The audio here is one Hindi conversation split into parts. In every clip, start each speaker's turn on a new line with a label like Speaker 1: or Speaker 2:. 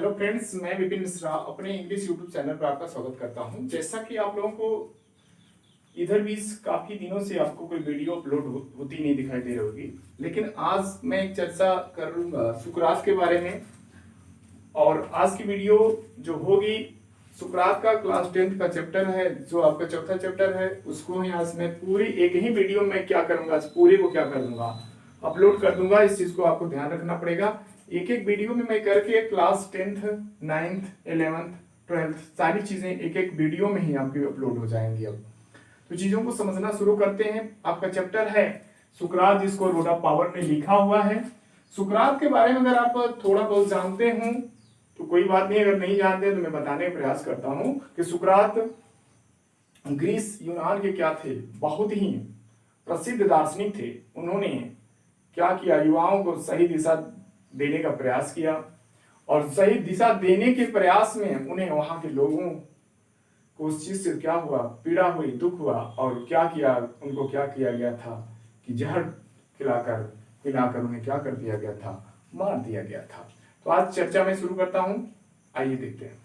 Speaker 1: हेलो फ्रेंड्स, मैं विपिन मिश्रा अपने इंग्लिश यूट्यूब चैनल पर आपका स्वागत करता हूं। जैसा कि आप लोगों को इधर भी काफ़ी दिनों से आपको कोई वीडियो अपलोड होती नहीं दिखाई दे रही होगी, लेकिन आज मैं एक चर्चा करूंगा सुकरात के बारे में। और आज की वीडियो जो होगी सुकरात का क्लास 10th का चैप्टर है, जो आपका चौथा चैप्टर है, उसको ही आज मैं पूरी एक ही वीडियो में क्या करूंगा, पूरे को क्या कर दूंगा, अपलोड कर दूंगा। इस चीज़ को आपको ध्यान रखना पड़ेगा। एक एक वीडियो में मैं करके class 10th 9th 11th 12th सारी चीज़ें एक एक वीडियो में ही आपकी अपलोड हो जाएंगी। अब तो चीज़ों को समझना शुरू करते हैं। आपका चैप्टर है सुकरात, जिसको रोडा पावर ने लिखा हुआ है। सुकरात के बारे में अगर आप थोड़ा बहुत जानते हो तो कोई बात नहीं, अगर नहीं जानते तो मैं बताने का प्रयास करता हूं कि सुकरात ग्रीस यूनान के क्या थे, बहुत ही प्रसिद्ध दार्शनिक थे। उन्होंने क्या किया, युवाओं को सही दिशा देने का प्रयास किया, और सही दिशा देने के प्रयास में उन्हें वहां के लोगों को उस चीज से क्या हुआ, पीड़ा हुई, दुख हुआ, और क्या किया, उनको क्या किया गया था कि जहर खिलाकर उन्हें क्या कर दिया गया था, मार दिया गया था। तो आज चर्चा में शुरू करता हूं, आइए देखते हैं।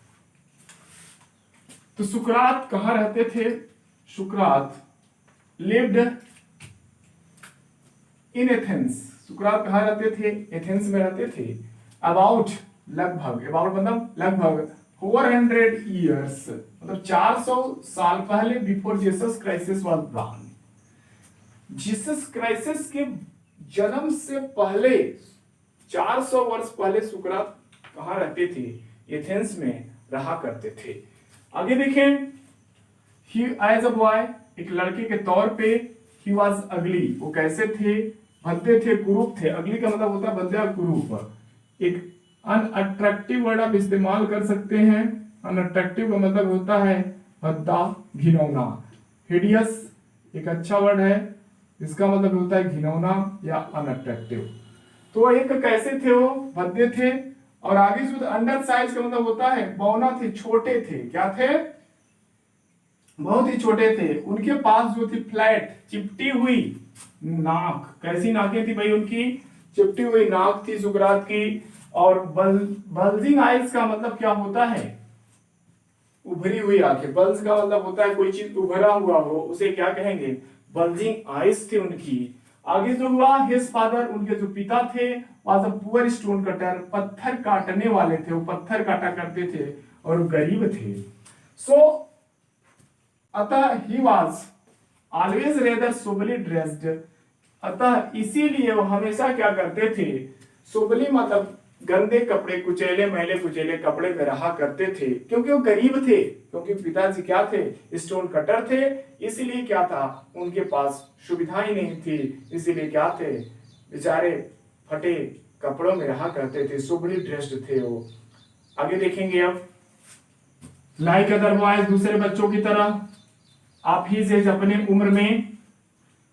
Speaker 1: तो सुकरात कहां रहते थे? सुकरात लिव्ड इन एथेंस। सुकरात कहां रहते थे? एथेंस में रहते थे। अबाउट लगभग 400 ईयर्स, मतलब 400 साल पहले, before Jesus Christ was born. Jesus Christ के जन्म से पहले 400 वर्ष पहले सुकरात कहां रहते थे? एथेंस में रहा करते थे। आगे देखें, ही एज अ बॉय, एक लड़के के तौर पे, ही वॉज अगली, वो कैसे थे? भद्दे थे, कुरूप थे। अगली का मतलब होता है भद्दा, कुरूप। एक अनअट्रैक्टिव वर्ड आप इस्तेमाल कर सकते हैं। अनअट्रैक्टिव का मतलब होता है भद्दा, घिनौना। हिडियस एक अच्छा वर्ड है, इसका मतलब होता है घिनौना या अनअट्रैक्टिव। तो एक कैसे थे? वो भद्दे थे। और आगे जो अंडर साइज का मतलब होता है बौना थे, छोटे थे। क्या थे? बहुत ही छोटे थे। उनके पास जो थी फ्लैट, चिपटी हुई नाक। कैसी नाकें थी भाई उनकी? चिपटी हुई नाक थी सुकरात की। और बल्जिंग आइज का मतलब क्या होता है? उभरी हुई आंखें। बल्ज का मतलब होता है कोई चीज उभरा हुआ हो, उसे क्या कहेंगे? बल्जिंग आइज थी उनकी। आगे जो हुआ, हिज फादर, उनके जो पिता थे, was a poor stone cutter, पत्थर काटने वाले थे। वो पत्थर काटा करते थे और गरीब थे। सो अतः he was always rather soberly dressed. अतः इसीलिए वो हमेशा क्या करते थे? सोबली मतलब गंदे कपड़े, कुचैले मैले कुचैले कपड़े में रहा करते थे, क्योंकि वो गरीब थे। क्योंकि पिताजी क्या थे? स्टोन कटर थे। इसीलिए क्या था, उनके पास सुविधाएं नहीं थी। इसीलिए क्या थे, बेचारे फटे कपड़ों में रहा करते थे, सोबली ड्रेस्ड थे वो। आगे देखेंगे अब, लाइक अदर बॉयज, दूसरे बच्चों की तरह, आप ही से अपने उम्र में,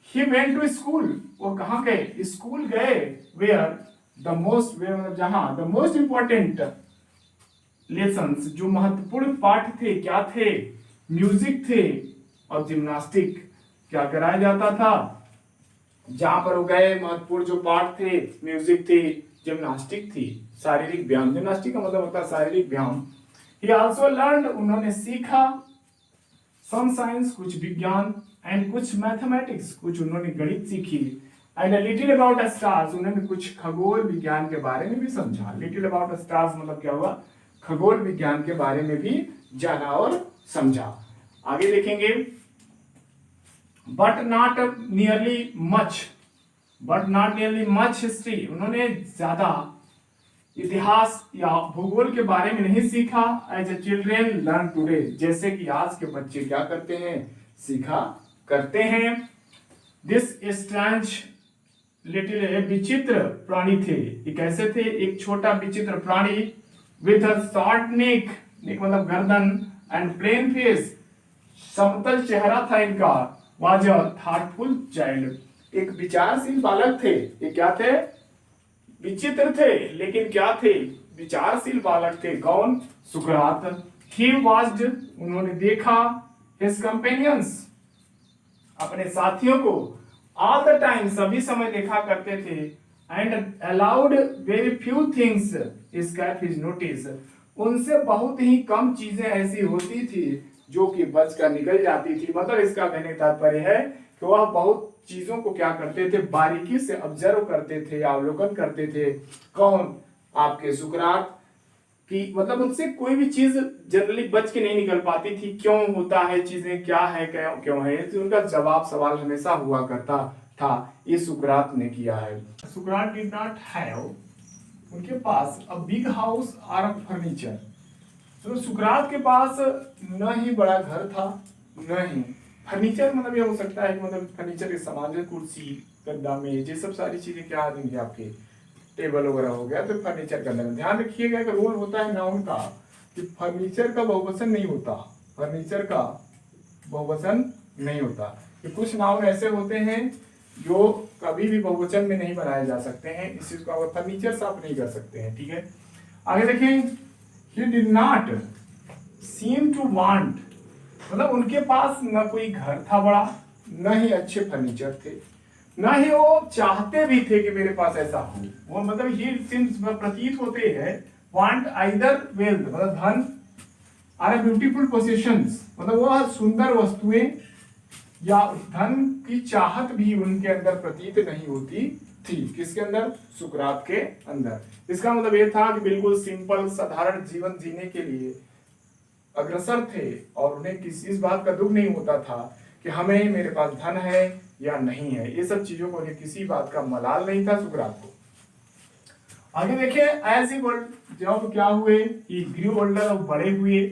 Speaker 1: ही वेंट टू स्कूल, वो कहां गए? स्कूल गए। वेयर द मोस्ट, जहां द मोस्ट इंपॉर्टेंट लेसन्स, जो महत्वपूर्ण पाठ थे, क्या थे? म्यूजिक थे और जिम्नास्टिक क्या कराया जाता था? जहां पर वो गए, महत्वपूर्ण जो पाठ थे, म्यूजिक थी, जिम्नास्टिक थी, शारीरिक व्यायाम। जिम्नास्टिक का मतलब होता है शारीरिक व्यायाम। ही आल्सो लर्न, उन्होंने सीखा, सम साइंस, कुछ विज्ञान, एंड कुछ मैथमेटिक्स, कुछ उन्होंने गणित सीखी, and a little about stars, उन्होंने कुछ खगोल विज्ञान के बारे में भी समझा। लिटिल अबाउट स्टार्स मतलब क्या हुआ? खगोल विज्ञान के बारे में भी जाना और समझा। आगे देखेंगे, but not nearly much history, उन्होंने ज्यादा इतिहास या भूगोल के बारे में नहीं सीखा। As a children learn today, जैसे कि आज के बच्चे क्या करते हैं? सीखा करते हैं। दिस स्ट्रेंज लिटिल, विचित्र प्राणी थे। ये कैसे थे? एक छोटा विचित्र प्राणी, विथ अ शॉर्ट नेक, नेक मतलब गर्दन, एंड प्लेन फेस, समतल चेहरा था इनका। वाज अ थॉटफुल चाइल्ड, एक विचारशील बालक थे। ये क्या थे? विचित्र थे, लेकिन क्या थे? विचारशील बालक थे। कौन? सुकरात। ही वाज्ड, उन्होंने देखा, हिज कंपेनियंस, अपने साथियों को, ऑल द टाइम, सभी समय देखा करते थे, and allowed very few things escape his notice. उनसे बहुत ही कम चीजें ऐसी होती थी जो कि बच कर निकल जाती थी। मतलब इसका कहने का तात्पर्य है कि वह बहुत चीजों को क्या करते थे, बारीकी से ऑब्जर्व करते थे, अवलोकन करते थे। कौन? आपके सुकरात की। मतलब उनसे कोई भी चीज जनरली बच के नहीं निकल पाती थी। क्यों होता है, चीजें क्या है, क्यों है, तो उनका जवाब सवाल हमेशा हुआ करता था। ये सुकरात ने किया है। सुकरात डिड नॉट हैव, उनके पास अ बिग हाउस और फर्नीचर। तो सुकरात के पास न ही बड़ा घर था, न ही फर्नीचर। मतलब ये हो सकता है कि मतलब फर्नीचर के सामान जैसे कुर्सी, गद्दा, मेज, ये सब सारी चीजें क्या आ जाएंगी आपके, टेबल वगैरह हो गया, तो फर्नीचर का लगन। ध्यान रखिएगा कि रूल होता है नाउन का कि फर्नीचर का बहुवचन नहीं होता, फर्नीचर का बहुवचन नहीं होता। कि कुछ नाउन ऐसे होते हैं जो कभी भी बहुवचन में नहीं बनाए जा सकते हैं, इस चीज को आप फर्नीचर से आप नहीं कर सकते हैं। ठीक है, आगे देखें। He did not seem to want, मतलब उनके पास न कोई घर था बड़ा, न ही अच्छे फर्नीचर थे, न ही वो चाहते भी थे कि मेरे पास ऐसा हो। वो मतलब ये सिम्स प्रतीत होते हैं वांट आइदर वेल्थ, मतलब धन, और ब्यूटीफुल पोसेशंस, मतलब वह सुंदर वस्तुएं या धन की चाहत भी उनके अंदर प्रतीत नहीं होती थी। किसके अंदर? सुकरात के अंदर। इसका मतलब यह था कि बिल्कुल सिंपल साधारण जीवन जीने के लिए अग्रसर थे और उन्हें किसी इस बात का दुख नहीं होता था कि हमें, मेरे पास धन है या नहीं है। ये सब चीजों को उन्हें किसी बात का मलाल नहीं था सुकरात को। आगे देखिए, एज ही जब क्या हुए, ही ग्रू ओल्डर, अब बड़े हुए,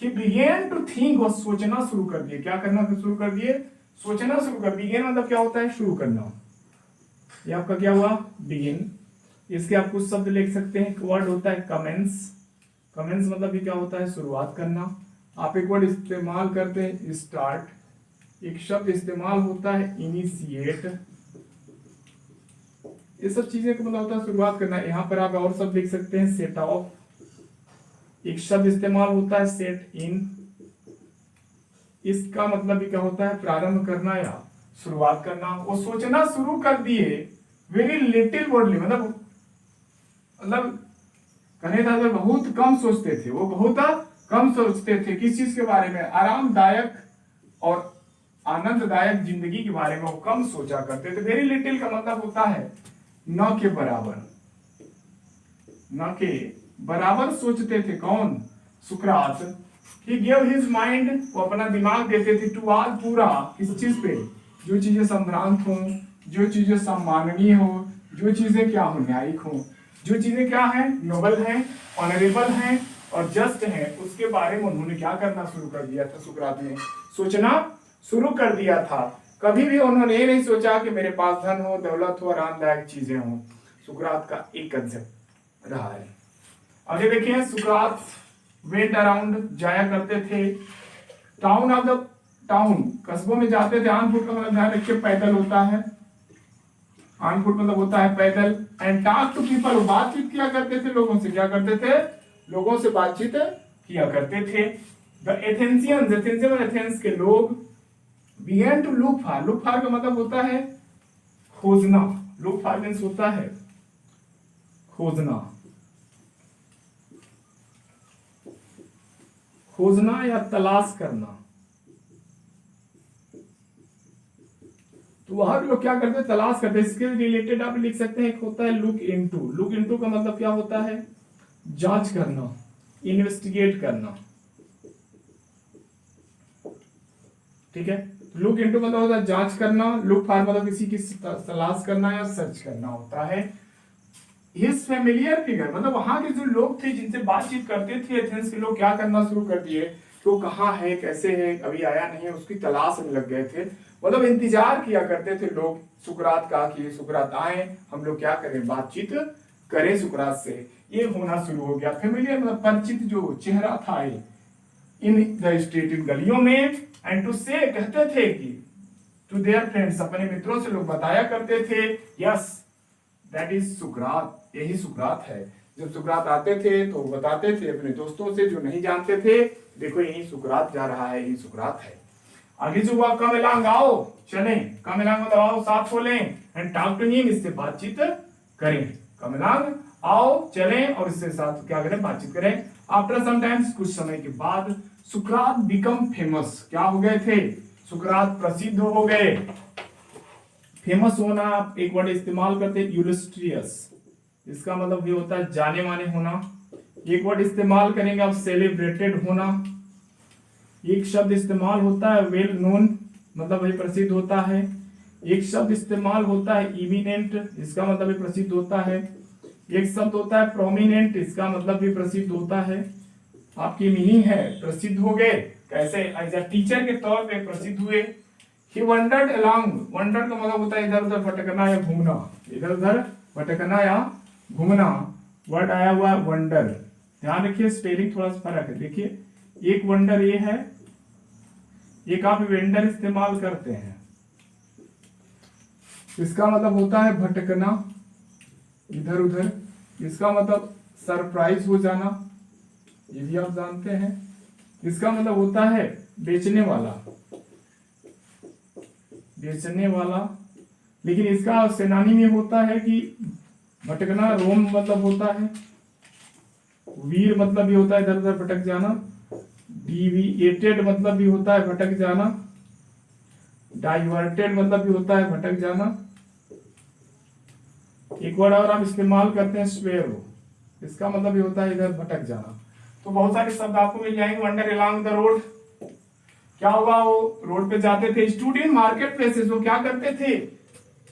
Speaker 1: he began to think, और सोचना शुरू कर दिए। क्या करना शुरू कर दिए? सोचना शुरू कर। बिगेन मतलब क्या होता है? शुरू करना। ये आपका क्या हुआ? बिगिन। इसके आप कुछ शब्द लिख सकते हैं। एक वर्ड होता है कमेंस। कमेंस मतलब भी क्या होता है? शुरुआत करना। आप एक वर्ड इस्तेमाल करते हैं स्टार्ट। एक शब्द इस्तेमाल होता है इनिशिएट। ये सब चीजें का मतलब होता है शुरुआत करना। यहाँ पर आप और शब्द लिख सकते हैं सेट ऑफ। एक शब्द इस्तेमाल होता है सेट इन। इसका मतलब भी क्या होता है? प्रारंभ करना या शुरुआत करना। वो सोचना शुरू कर दिए वेरी लिटिल वर्डली, मतलब कहे था तो बहुत कम सोचते थे। वो बहुत कम सोचते थे किस चीज के बारे में? आरामदायक और आनंददायक जिंदगी के बारे में वो कम सोचा करते थे। वेरी लिटिल का मतलब होता है न के बराबर, न के बराबर सोचते थे। कौन? सुकरात। He gave his mind, वो अपना दिमाग देते थे टू ऑल, पूरा। किस चीज पे? जो चीजें संभ्रांत हो, जो चीजें सम्माननीय हो, जो चीजें क्या हो? न्यायिक हो, जो चीजें क्या है? नोबल है, ऑनरेबल है और जस्ट है, उसके बारे में उन्होंने क्या करना शुरू कर दिया था? सुकरात ने सोचना शुरू कर दिया था। कभी भी उन्होंने ये नहीं सोचा कि मेरे पास धन हो, दौलत हो, आरामदायक चीजें हो। सुकरात का एक कंसेप्ट रहा है। आगे देखिए, सुकरात वेंट अराउंड, जाया करते थे। टाउन ऑफ द टाउन, कस्बों में जाते थे। ऑन फुट का मतलब ध्यान रखिए पैदल होता है। ऑन फुट मतलब होता है पैदल। एंड टॉक टू पीपल, बातचीत किया करते थे लोगों से। क्या करते थे? लोगों से बातचीत किया करते थे। द एथेंसियंस, एथेंस के लोग begin to look for, look for का मतलब होता है खोजना। लुक फॉर मींस होता है खोजना, खोजना या तलाश करना। तो वहां लोग क्या करते हैं? तलाश करते हैं। इसके रिलेटेड आप लिख सकते हैं, एक होता है लुक इनटू। लुक इनटू का मतलब क्या होता है? जांच करना, इन्वेस्टिगेट करना। ठीक है, लुक इनटू मतलब होता है जांच करना। लुक फॉर मतलब किसी की तलाश करना या सर्च करना होता है। हिज फेमिलियर फिगर मतलब वहां के जो लोग थे जिनसे बातचीत करते थे एथेंस के लोग, क्या करना शुरू कर दिए? तो कहाँ है, कैसे है, अभी आया नहीं है, उसकी तलाश में लग गए थे। मतलब इंतजार किया करते थे लोग सुकरात का कि सुकरात आए, हम लोग क्या करें, बातचीत करें सुकरात से। ये होना शुरू हो गया। फेमिलियर मतलब परिचित जो चेहरा था इन द स्ट्रीट, इन गलियों में। एंड टू से, कहते थे कि टू देयर फ्रेंड्स, अपने मित्रों से लोग बताया करते थे, यस दैट इज सुकरात, यही सुकरात है। जब सुकरात आते थे तो बताते थे अपने दोस्तों से जो नहीं जानते थे, देखो यही सुकरात जा रहा है, यही सुकरात है। आगे जो हुआ, कम एलांग आओ, चलें। कम एलांग मतलब आओ, साथ हो लें। एंड टॉक टू हिम, इससे बातचीत करें। कम अलोंग, आओ चलें और इसके साथ क्या करें, बातचीत करें। आफ्टर सम टाइम्स, कुछ समय के बाद, सुकरात बिकम फेमस, क्या हो गए थे, सुकरात प्रसिद्ध हो गए। फेमस होना, एक वर्ड इस्तेमाल करते हैं यूलिस्ट्रियस, इसका मतलब ये होता है जाने माने होना। एक वर्ड इस्तेमाल करेंगे आप, सेलिब्रेटेड होना। एक शब्द इस्तेमाल होता है वेल नोन, मतलब वही प्रसिद्ध होता है। एक शब्द इस्तेमाल होता है इमिनेंट, इसका मतलब भी प्रसिद्ध होता है। एक शब्द होता है प्रोमिनेंट, इसका मतलब भी प्रसिद्ध होता है। आपकी मीनिंग है प्रसिद्ध हो गए, कैसे, एज अ टीचर के तौर पे प्रसिद्ध हुए। ही वंडर्ड अलोंग, वंडर का मतलब होता है इधर उधर भटकना या घूमना, इधर उधर भटकना या घूमना। वर्ड आया हुआ वंडर, ध्यान रखिए स्पेलिंग थोड़ा सा फर्क है। देखिए एक वंडर ये है, एक आप वेंडर इस्तेमाल करते हैं, इसका मतलब होता है भटकना इधर उधर, इसका मतलब सरप्राइज हो जाना, ये भी आप जानते हैं। इसका मतलब होता है बेचने वाला, बेचने वाला। लेकिन इसका सेनानी में होता है कि भटकना, रोम मतलब होता है, वीर मतलब भी होता है इधर उधर भटक जाना, डिविएटेड मतलब भी होता है भटक जाना, डाइवर्टेड मतलब भी होता है भटक जाना। एक वर्ड और आप इस्तेमाल करते हैं स्वेरो, इसका मतलब भी होता है इधर भटक जाना। तो बहुत सारे शब्द आपको मिल जाएंगे। वंडर अलोंग द रोड, क्या हुआ, वो रोड पे जाते थे। स्टूडेंट मार्केट प्लेसेस, वो क्या करते थे,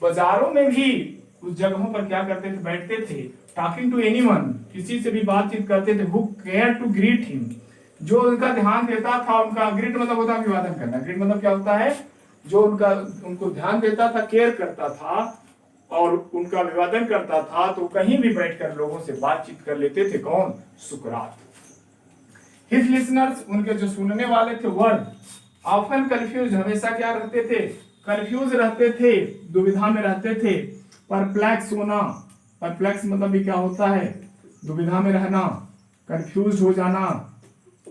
Speaker 1: बाजारों में भी उस जगहों पर क्या करते थे, बैठते थे। टॉकिंग टू एनीवन, किसी से भी बातचीत करते थे। Who care to greet him, जो उनका ध्यान देता था, उनका ग्रीट मतलब होता है अभिवादन करना। ग्रीट मतलब क्या होता है, जो उनका उनको ध्यान देता था, केयर करता था और उनका अभिवादन करता था, तो कहीं भी बैठकर लोगों से बातचीत कर लेते थे। कौन, सुकरात। हिज लिसनर्स, उनके जो सुनने वाले थे, वर्ड ऑफन कंफ्यूज, हमेशा क्या रहते थे, कंफ्यूज रहते थे, दुविधा में रहते थे। परप्लेक्स होना, परप्लेक्स मतलब भी क्या होता है, दुविधा में रहना, कंफ्यूज हो जाना।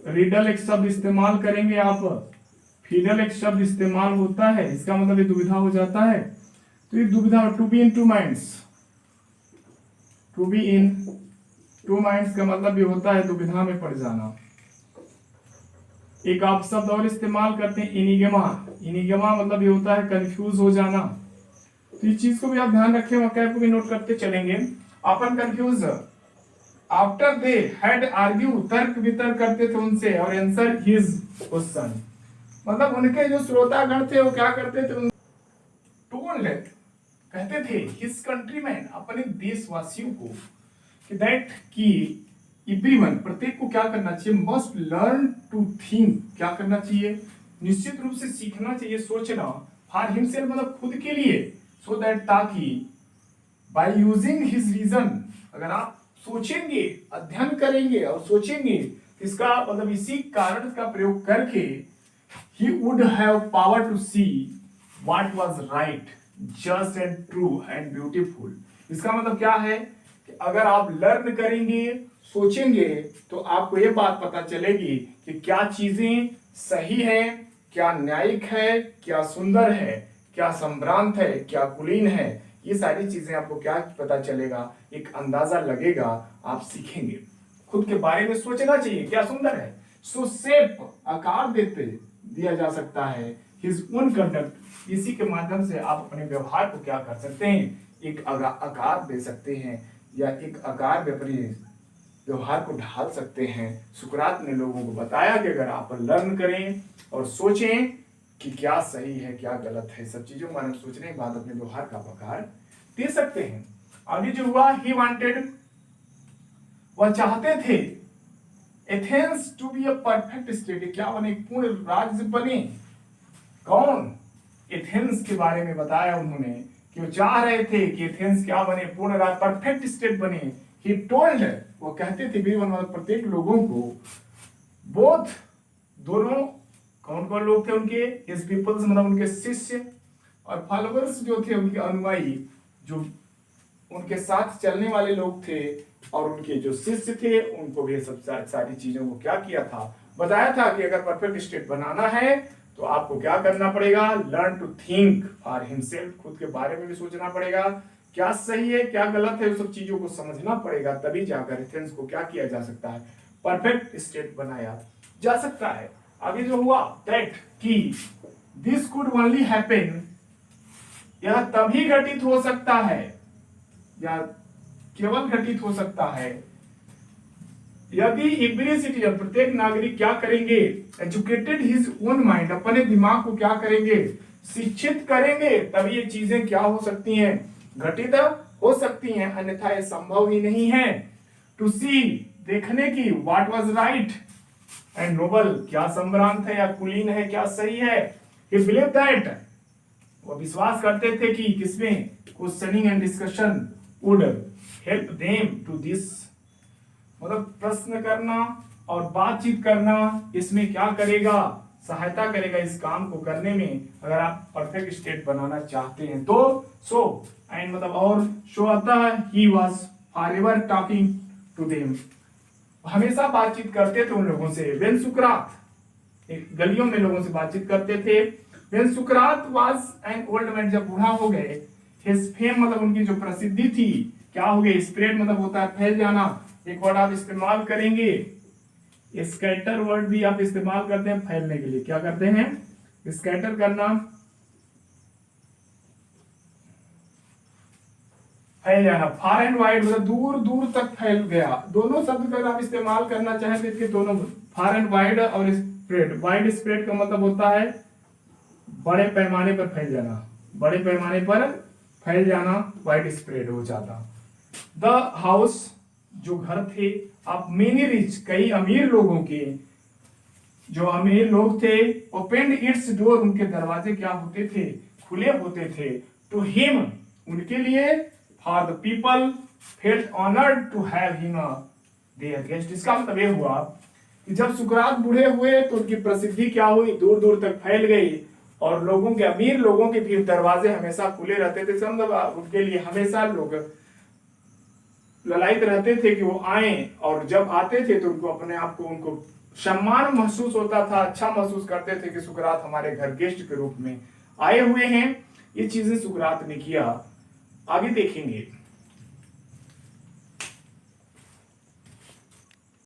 Speaker 1: रिडल एक शब्द इस्तेमाल करेंगे आप, फिडल एक शब्द इस्तेमाल होता है, इसका मतलब ये दुविधा हो जाता है। तो ये दुविधा, to be in two minds, to be in two minds का मतलब भी होता है दुविधा में पड़ जाना। एक आप शब्द और इस्तेमाल करते हैं इनिगमा, इनिगमा मतलब ये होता है कंफ्यूज हो जाना। तो इस चीज को भी आप ध्यान रखें, वाक्य को भी नोट करते चलेंगे। अपन confuse, after they had argue, तर्क वितर्क करते थे उनसे, और आंसर हिज क्वेश्चन, मतलब उनके जो श्रोतागण थे वो क्या करते थे, टोल्ड, कहते थे हिज कंट्रीमैन, अपने देशवासियों को, कि दैट की एवरीवन, प्रत्येक को क्या करना चाहिए, मस्ट लर्न टू थिंक, क्या करना चाहिए, निश्चित रूप से सीखना चाहिए, सोचना, फॉर हिमसेल्फ मतलब खुद के लिए, सो दैट, ताकि, बाय यूजिंग हिज रीजन, अगर आप सोचेंगे, अध्ययन करेंगे और सोचेंगे, इसका मतलब इसी कारण का प्रयोग करके, he would have power to see what was right, just and true and beautiful। इसका मतलब क्या है कि अगर आप लर्न करेंगे, सोचेंगे, तो आपको ये बात पता चलेगी कि क्या चीजें सही है, क्या न्यायिक है, क्या सुंदर है, क्या संभ्रांत है, क्या कुलीन है। ये सारी चीजें आपको क्या पता चलेगा, एक अंदाजा लगेगा, आप सीखेंगे। खुद के बारे में सोचना चाहिए, क्या सुंदर है। सो शेप, आकार देते दिया जा सकता है, हिज ओन कंडक्ट, इसी के माध्यम से आप अपने व्यवहार को क्या कर सकते हैं, एक आकार दे सकते हैं, या एक आकार में अपने व्यवहार को ढाल सकते हैं। सुकरात ने लोगों को बताया कि अगर आप लर्न करें और सोचें कि क्या सही है क्या गलत है, सब चीजों को सोचने के बाद अपने व्यवहार का आकार दे सकते हैं। आगे जो हुआ, ही वांटेड, वह चाहते थे, Athens to be a perfect state, क्या बने, पूर्ण राज्य बने। कौन, एथेंस के बारे में बताया उन्होंने कि वो चाह रहे थे कि एथेंस क्या बने, पूर्ण राज्य, परफेक्ट स्टेट बने। ही टोल्ड, वो कहते थे वीरवन मतलब प्रत्येक लोगों को, बोथ, दोनों, कौन कौन लोग थे उनके, हिज पीपल्स मतलब उनके शिष्य, और फॉलोअर्स जो थे उनके अनुयायी, जो उनके साथ चलने वाले लोग थे, और उनके जो शिष्य थे उनको भी सब सारी चीजों को क्या किया था, बताया था कि अगर परफेक्ट स्टेट बनाना है तो आपको क्या करना पड़ेगा, learn to think for himself, खुद के बारे में भी सोचना पड़ेगा, क्या सही है क्या गलत है, उस सब चीजों को समझना पड़ेगा, तभी जाकर एथेंस को क्या किया जा सकता है, परफेक्ट स्टेट बनाया जा सकता है। आगे जो हुआ दैट कि दिस कुड ओनली हैपन, यह तभी घटित हो सकता है या केवल घटित हो सकता है यदि एवरी सिटीजन, प्रत्येक नागरिक क्या करेंगे, एजुकेटेड हिज ओन माइंड, अपने दिमाग को क्या करेंगे, शिक्षित करेंगे, तभी ये चीजें क्या हो सकती हैं, घटित हो सकती हैं, अन्यथा ये संभव ही नहीं है। टू सी, देखने की, what was right and noble, क्या सम्रांत है या कुलीन है, क्या सही है। ही बिलीव दैट, वो विश्वास करते थे कि किसमें, questioning and discussion would help them to this, मतलब प्रश्न करना और बातचीत करना इसमें क्या करेगा, सहायता करेगा इस काम को करने में, अगर आप परफेक्ट स्टेट बनाना चाहते हैं तो। सो एंड मतलब और शो आता है, he was forever talking to them, हमेशा बातचीत करते थे उन लोगों से। व्हेन सुकरात, गलियों में लोगों से बातचीत करते थे। When Sukrat was an old man, जब बूढ़ा हो गए, हिज फेम मतलब उनकी जो प्रसिद्धि थी क्या हो गई, स्प्रेड मतलब होता है फैल जाना। एक वर्ड आप इस्तेमाल करेंगे, स्कैटर वर्ड भी आप इस्तेमाल करते हैं फैलने के लिए, क्या करते हैं, स्कैटर करना, फैल जाना। फार एंड वाइड मतलब दूर दूर तक फैल गया। दोनों शब्द अगर आप इस्तेमाल करना चाहें तो इसके दोनों, फार एंड वाइड और स्प्रेड। वाइड स्प्रेड का मतलब होता है बड़े पैमाने पर फैल जाना, बड़े पैमाने पर फैल जाना, वाइड स्प्रेड हो जाता। द हाउस, जो घर थे, आप मेनी रिच, कई अमीर लोगों के, जो अमीर लोग थे, ओपेंड इट्स डोर, उनके दरवाजे क्या होते थे, खुले होते थे। टू हिम, उनके लिए, for the people felt honoured to have him their guest. इसका मतलब ये हुआ कि जब सुकरात बूढ़े हुए तो उनकी प्रसिद्धि क्या हुई, दूर दूर तक फैल गई, और लोगों के, अमीर लोगों के भी दरवाजे हमेशा खुले रहते थे। मतलब उनके लिए हमेशा लोग ललायित रहते थे कि वो आए, और जब आते थे तो उनको अपने आप को, उनको सम्मान महसूस होता था, अच्छा महसूस करते थे कि सुकरात हमारे घर गेस्ट के रूप में आए हुए हैं। ये चीजें सुकरात ने किया। आगे देखेंगे।